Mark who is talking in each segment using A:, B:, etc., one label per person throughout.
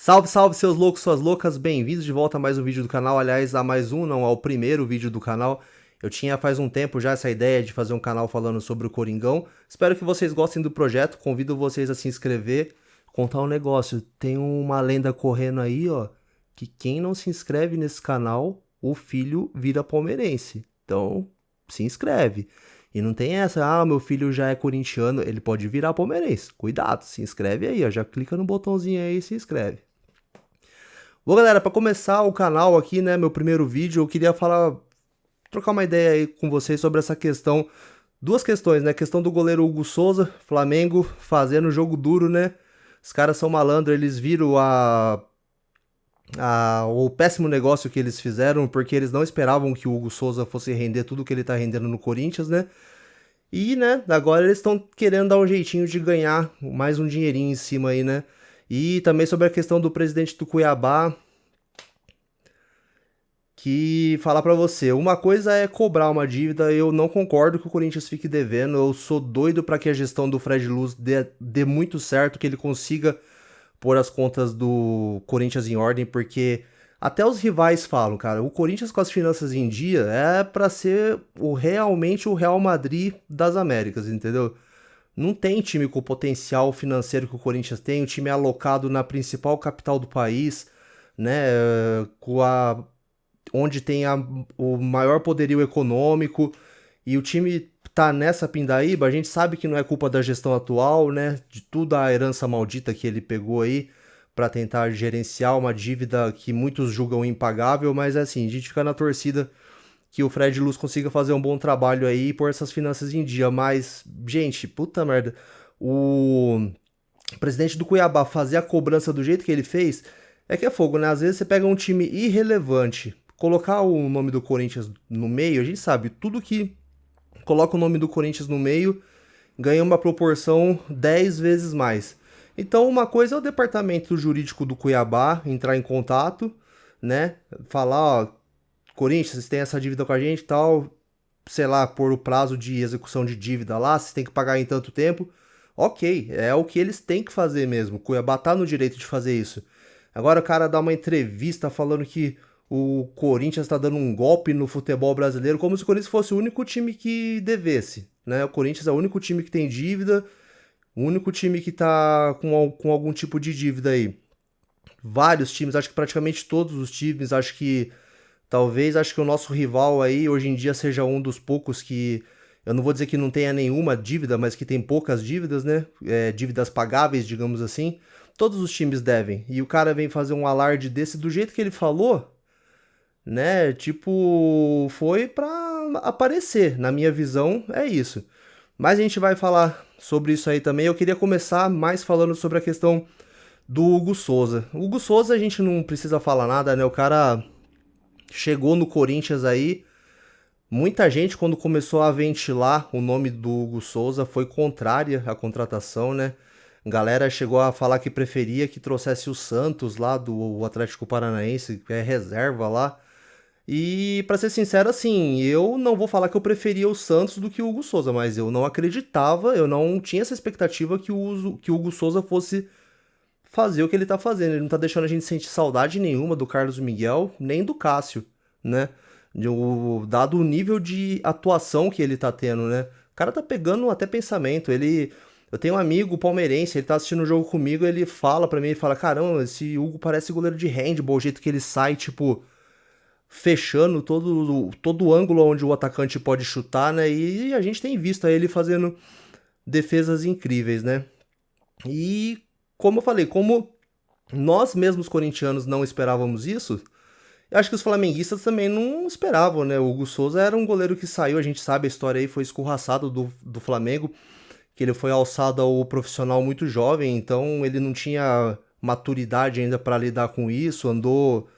A: Salve, salve, seus loucos, suas loucas, bem-vindos de volta a mais um vídeo do canal, aliás, a mais um, não, ao primeiro vídeo do canal. Eu tinha faz um tempo já essa ideia de fazer um canal falando sobre o Coringão. Espero que vocês gostem do projeto, convido vocês a se inscrever. Contar um negócio, tem uma lenda correndo aí, ó, que quem não se inscreve nesse canal, o filho vira palmeirense. Então, se inscreve. E não tem essa, meu filho já é corintiano, ele pode virar palmeirense. Cuidado, se inscreve aí, ó, já clica no botãozinho aí e se inscreve. Bom, galera, para começar o canal aqui, né, meu primeiro vídeo, eu queria trocar uma ideia aí com vocês sobre essa questão, duas questões, né, a questão do goleiro Hugo Souza, Flamengo, fazendo jogo duro, né, os caras são malandros, eles viram o péssimo negócio que eles fizeram, porque eles não esperavam que o Hugo Souza fosse render tudo que ele tá rendendo no Corinthians, né, e, né, agora eles estão querendo dar um jeitinho de ganhar mais um dinheirinho em cima aí, né, e também sobre a questão do presidente do Cuiabá, que falar pra você, uma coisa é cobrar uma dívida, eu não concordo que o Corinthians fique devendo, eu sou doido pra que a gestão do Fred Luz dê muito certo, que ele consiga pôr as contas do Corinthians em ordem, porque até os rivais falam, cara, o Corinthians com as finanças em dia é pra ser realmente o Real Madrid das Américas, entendeu? Não tem time com o potencial financeiro que o Corinthians tem, o time é alocado na principal capital do país, né, com a onde tem o maior poderio econômico, e o time tá nessa pindaíba, a gente sabe que não é culpa da gestão atual, né, de toda a herança maldita que ele pegou aí para tentar gerenciar uma dívida que muitos julgam impagável, mas assim, a gente fica na torcida que o Fred Luz consiga fazer um bom trabalho aí e pôr essas finanças em dia, mas, gente, puta merda, o presidente do Cuiabá fazer a cobrança do jeito que ele fez, é que é fogo, né? Às vezes você pega um time irrelevante, colocar o nome do Corinthians no meio, a gente sabe, tudo que coloca o nome do Corinthians no meio ganha uma proporção 10 vezes mais. Então, uma coisa é o departamento jurídico do Cuiabá entrar em contato, né? Falar, ó, Corinthians, vocês têm essa dívida com a gente e tal, sei lá, pôr o prazo de execução de dívida lá, vocês têm que pagar em tanto tempo. Ok, é o que eles têm que fazer mesmo. O Cuiabá tá no direito de fazer isso. Agora o cara dá uma entrevista falando que o Corinthians tá dando um golpe no futebol brasileiro, como se o Corinthians fosse o único time que devesse, né? O Corinthians é o único time que tem dívida, o único time que tá com algum tipo de dívida aí. Vários times, acho que praticamente todos os times, acho que o nosso rival aí hoje em dia seja um dos poucos que, eu não vou dizer que não tenha nenhuma dívida, mas que tem poucas dívidas, né? Dívidas pagáveis, digamos assim. Todos os times devem. E o cara vem fazer um alarde desse do jeito que ele falou, né? Tipo, foi pra aparecer. Na minha visão, é isso. Mas a gente vai falar sobre isso aí também. Eu queria começar mais falando sobre a questão do Hugo Souza. O Hugo Souza a gente não precisa falar nada, né? O cara chegou no Corinthians aí. Muita gente, quando começou a ventilar o nome do Hugo Souza, foi contrária à contratação, né? Galera chegou a falar que preferia que trouxesse o Santos lá do Atlético Paranaense, que é reserva lá. E pra ser sincero, assim, eu não vou falar que eu preferia o Santos do que o Hugo Souza, mas eu não acreditava, eu não tinha essa expectativa que o Hugo Souza fosse fazer o que ele tá fazendo. Ele não tá deixando a gente sentir saudade nenhuma do Carlos Miguel, nem do Cássio, né? Dado o nível de atuação que ele tá tendo, né? O cara tá pegando até pensamento. Eu tenho um amigo palmeirense, ele tá assistindo o jogo comigo, ele fala pra mim, ele fala, caramba, esse Hugo parece goleiro de handball, o jeito que ele sai, tipo, fechando todo o ângulo onde o atacante pode chutar, né? E a gente tem visto ele fazendo defesas incríveis, né? E como eu falei, como nós mesmos corintianos não esperávamos isso, eu acho que os flamenguistas também não esperavam, né? O Hugo Souza era um goleiro que saiu, a gente sabe a história aí, foi escorraçado do Flamengo, que ele foi alçado ao profissional muito jovem, então ele não tinha maturidade ainda para lidar com isso, andou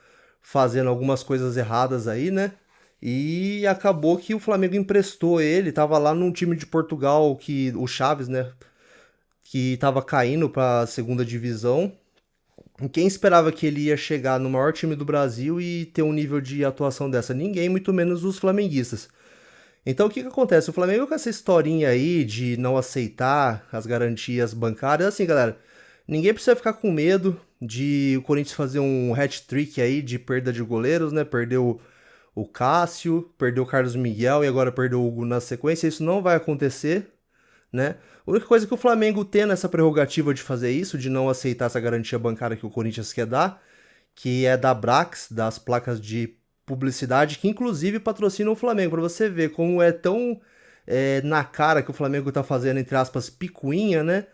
A: fazendo algumas coisas erradas aí, né? E acabou que o Flamengo emprestou ele, tava lá num time de Portugal que o Chaves, né, que tava caindo para a segunda divisão. Quem esperava que ele ia chegar no maior time do Brasil e ter um nível de atuação dessa? Ninguém, muito menos os flamenguistas. Então o que que acontece? O Flamengo com essa historinha aí de não aceitar as garantias bancárias, assim, galera, Ninguém precisa ficar com medo de o Corinthians fazer um hat-trick aí de perda de goleiros, né? Perdeu o Cássio, perdeu o Carlos Miguel e agora perdeu o Hugo na sequência. Isso não vai acontecer, né? A única coisa que o Flamengo tem nessa prerrogativa de fazer isso, de não aceitar essa garantia bancária que o Corinthians quer dar, que é da Brax, das placas de publicidade, que inclusive patrocinam o Flamengo, para você ver como é tão na cara que o Flamengo tá fazendo, entre aspas, picuinha, né?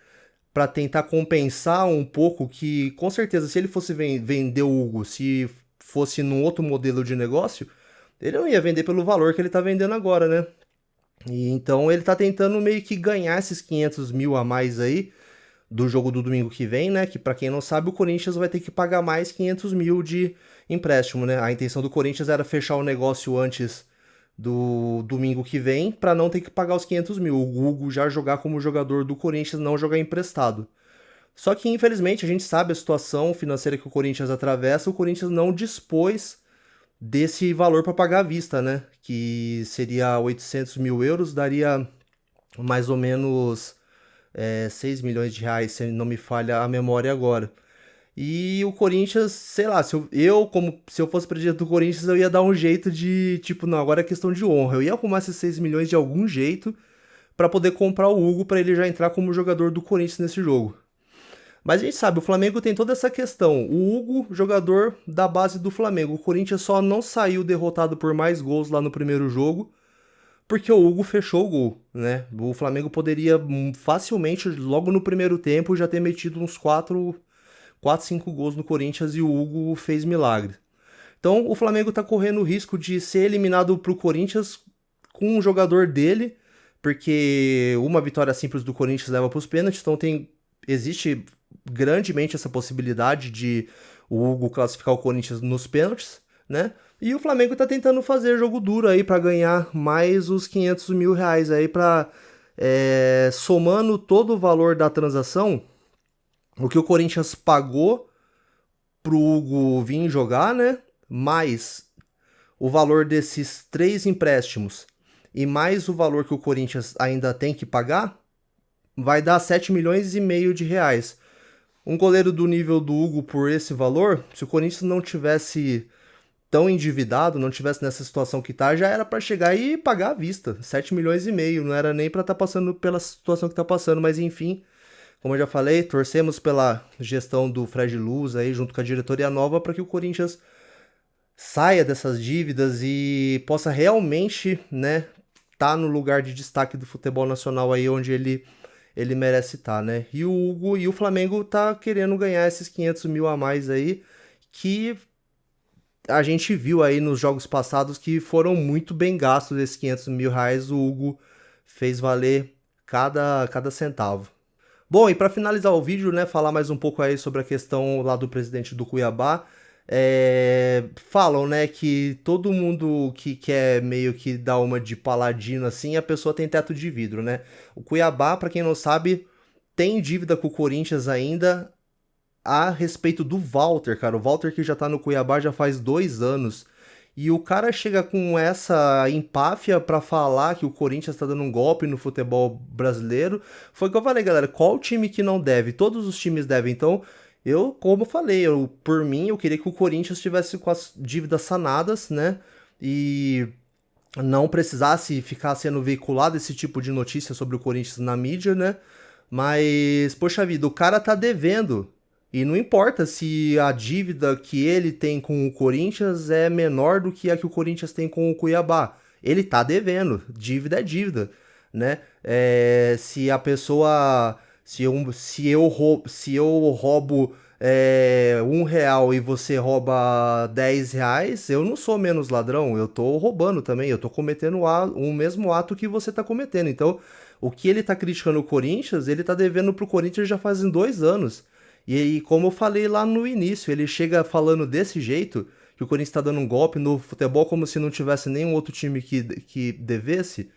A: Para tentar compensar um pouco que, com certeza, se ele fosse vender o Hugo, se fosse num outro modelo de negócio, ele não ia vender pelo valor que ele tá vendendo agora, né? E então ele tá tentando meio que ganhar esses 500 mil a mais aí do jogo do domingo que vem, né? Que pra quem não sabe, o Corinthians vai ter que pagar mais 500 mil de empréstimo, né? A intenção do Corinthians era fechar o negócio antes do domingo que vem pra não ter que pagar os 500 mil. O Hugo já jogar como jogador do Corinthians, não jogar emprestado. Só que, infelizmente, a gente sabe a situação financeira que o Corinthians atravessa, o Corinthians não dispôs desse valor para pagar à vista, né? Que seria 800 mil euros, daria mais ou menos 6 milhões de reais, se não me falha a memória agora. E o Corinthians, sei lá, se eu fosse presidente do Corinthians, eu ia dar um jeito de, tipo, não, agora é questão de honra. Eu ia arrumar esses 6 milhões de algum jeito para poder comprar o Hugo para ele já entrar como jogador do Corinthians nesse jogo. Mas a gente sabe, o Flamengo tem toda essa questão. O Hugo, jogador da base do Flamengo. O Corinthians só não saiu derrotado por mais gols lá no primeiro jogo, porque o Hugo fechou o gol, né? O Flamengo poderia facilmente, logo no primeiro tempo, já ter metido uns 4, 5 gols no Corinthians e o Hugo fez milagre. Então o Flamengo tá correndo o risco de ser eliminado pro Corinthians com um jogador dele, porque uma vitória simples do Corinthians leva pros pênaltis, então existe grandemente essa possibilidade de o Hugo classificar o Corinthians nos pênaltis, né? E o Flamengo tá tentando fazer jogo duro aí para ganhar mais os 500 mil reais aí para somando todo o valor da transação, o que o Corinthians pagou pro Hugo vir jogar, né? Mais o valor desses 3 empréstimos e mais o valor que o Corinthians ainda tem que pagar, vai dar 7 milhões e meio de reais. Um goleiro do nível do Hugo por esse valor, se o Corinthians não tivesse tão endividado, não tivesse nessa situação que tá, já era para chegar e pagar à vista. 7 milhões e meio, não era nem para estar passando pela situação que tá passando, mas enfim, como eu já falei, torcemos pela gestão do Fred Luz aí, junto com a diretoria nova, para que o Corinthians saia dessas dívidas e possa realmente, né, tá no lugar de destaque do futebol nacional aí, onde ele merece estar, né? E o Hugo e o Flamengo tá querendo ganhar esses 500 mil a mais aí, que a gente viu aí nos jogos passados que foram muito bem gastos esses 500 mil reais. O Hugo fez valer cada centavo. Bom, e para finalizar o vídeo, né, falar mais um pouco aí sobre a questão lá do presidente do Cuiabá. Falam, né, que todo mundo que quer meio que dar uma de paladino assim, a pessoa tem teto de vidro, né? O Cuiabá, para quem não sabe, tem dívida com o Corinthians ainda a respeito do Walter, cara. O Walter que já tá no Cuiabá já faz 2 anos. E o cara chega com essa empáfia pra falar que o Corinthians tá dando um golpe no futebol brasileiro. Foi o que eu falei, galera. Qual time que não deve? Todos os times devem. Então, como eu falei, por mim, eu queria que o Corinthians tivesse com as dívidas sanadas, né? E não precisasse ficar sendo veiculado esse tipo de notícia sobre o Corinthians na mídia, né? Mas, poxa vida, o cara tá devendo. E não importa se a dívida que ele tem com o Corinthians é menor do que a que o Corinthians tem com o Cuiabá. Ele tá devendo. Dívida é dívida, né? Se a pessoa... Se eu roubo R$ 1 e você rouba R$ 10, eu não sou menos ladrão, eu tô roubando também, eu tô cometendo o mesmo ato que você tá cometendo. Então, o que ele tá criticando o Corinthians, ele tá devendo pro Corinthians já fazem 2 anos. E como eu falei lá no início, ele chega falando desse jeito, que o Corinthians tá dando um golpe no futebol como se não tivesse nenhum outro time que devesse.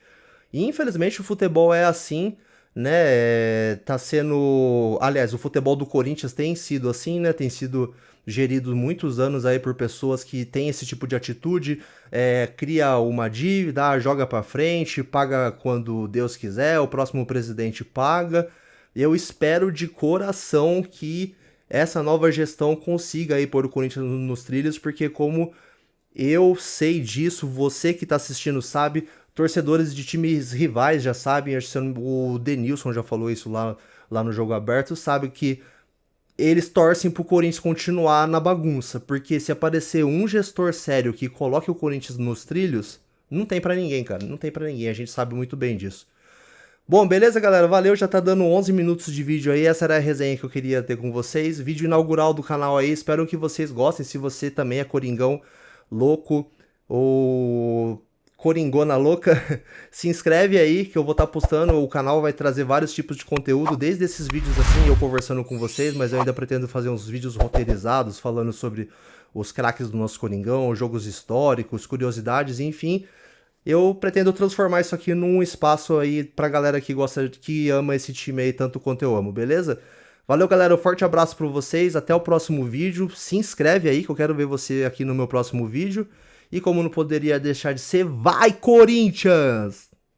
A: E infelizmente o futebol é assim, né? Tá sendo. Aliás, o futebol do Corinthians tem sido assim, né? Tem sido gerido muitos anos aí por pessoas que têm esse tipo de atitude, cria uma dívida, joga pra frente, paga quando Deus quiser, o próximo presidente paga, Eu espero de coração que essa nova gestão consiga aí pôr o Corinthians nos trilhos, porque como eu sei disso, você que tá assistindo sabe, torcedores de times rivais já sabem, acho que o Denilson já falou isso lá no Jogo Aberto, sabe que eles torcem pro Corinthians continuar na bagunça, porque se aparecer um gestor sério que coloque o Corinthians nos trilhos, não tem pra ninguém, cara, não tem pra ninguém, a gente sabe muito bem disso. Bom, beleza, galera? Valeu, já tá dando 11 minutos de vídeo aí. Essa era a resenha que eu queria ter com vocês. Vídeo inaugural do canal aí. Espero que vocês gostem. Se você também é coringão louco ou coringona louca, se inscreve aí que eu vou estar postando. O canal vai trazer vários tipos de conteúdo, desde esses vídeos assim, eu conversando com vocês, mas eu ainda pretendo fazer uns vídeos roteirizados falando sobre os craques do nosso Coringão, jogos históricos, curiosidades, enfim. Eu pretendo transformar isso aqui num espaço aí pra galera que gosta, que ama esse time aí tanto quanto eu amo, beleza? Valeu, galera, um forte abraço pra vocês, até o próximo vídeo, se inscreve aí que eu quero ver você aqui no meu próximo vídeo, e como não poderia deixar de ser, vai Corinthians!